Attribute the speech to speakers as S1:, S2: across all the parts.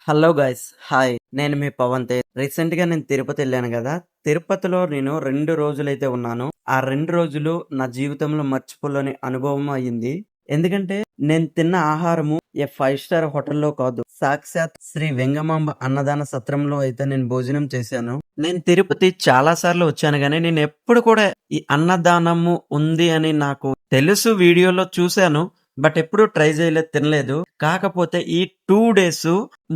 S1: Hello guys hi నేను మీ Pawan Tej. Recent గా నేను తిరుపతి వెళ్ళాను కదా. తిరుపతిలో నేను 2 రోజులైతే ఉన్నాను. ఆ 2 రోజులు నా జీవితంలో మర్చిపోలేని అనుభవం అయ్యింది. ఎందుకంటే నేను తిన్న ఆహారము ఏ 5 స్టార్ హోటల్లో కాదు, సాక్షాత్ శ్రీ వెంగమాంబ అన్నదాన సత్రంలో అయితే నేను భోజనం చేశాను. నేను తిరుపతి చాలా సార్లు వచ్చాను కానీ నేను ఎప్పుడు కూడా ఈ అన్నదానము ఉంది అని నాకు తెలుసు, వీడియోలో చూశాను, బట్ ఎప్పుడు ట్రై చేయలేదు, తినలేదు. కాకపోతే ఈ 2 డేస్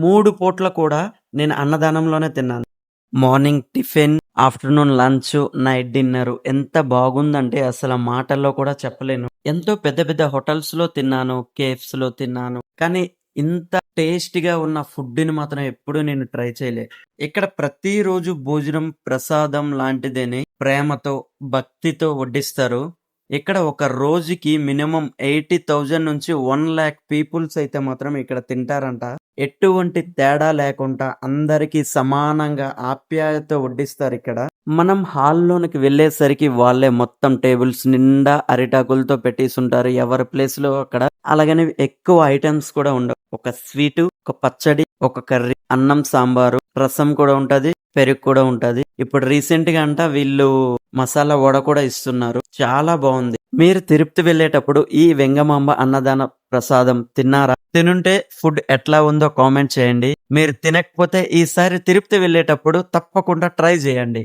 S1: 3 పూట్ల కూడా నేను అన్నదానంలోనే తిన్నాను. Morning tiffin, afternoon lunch, night dinner ఎంత బాగుందంటే అసలు ఆ మాటల్లో కూడా చెప్పలేను. ఎంతో పెద్ద పెద్ద హోటల్స్ లో తిన్నాను, కేఫ్స్ లో తిన్నాను, కానీ ఇంత టేస్టీగా ఉన్న ఫుడ్ ని మాత్రం ఎప్పుడు నేను ట్రై చేయలే. ఇక్కడ ప్రతిరోజు భోజనం ప్రసాదం లాంటిదేని ప్రేమతో భక్తితో వడ్డిస్తారు. ఇక్కడ ఒక రోజుకి మినిమం 80,000 నుంచి 1 lakh పీపుల్స్ అయితే మాత్రం ఇక్కడ తింటారంట. ఎటువంటి తేడా లేకుండా అందరికీ సమానంగా ఆప్యాయత వడ్డిస్తారు ఇక్కడ. మనం హాల్లోనికి వెళ్ళేసరికి వాళ్ళే మొత్తం టేబుల్స్ నిండా అరిటాకులతో పెట్టేసుంటారు, ఎవరి ప్లేస్ లో అక్కడ. అలాగని ఎక్కువ ఐటమ్స్ కూడా ఉండవు. ఒక స్వీటు, ఒక పచ్చడి, ఒక కర్రీ, అన్నం, సాంబారు, రసం కూడా ఉంటది, పెరుగు కూడా ఉంటది. ఇప్పుడు రీసెంట్ గా అంట వీళ్ళు మసాలా వడ కూడా ఇస్తున్నారు, చాలా బాగుంది. మీరు తిరుపతి వెళ్ళేటప్పుడు ఈ వెంగమాంబ అన్నదాన ప్రసాదం తిన్నారా? తినుంటే ఫుడ్ ఎట్లా ఉందో కామెంట్ చేయండి. మీరు తినకపోతే ఈసారి తిరుపతి వెళ్ళేటప్పుడు తప్పకుండా ట్రై చేయండి.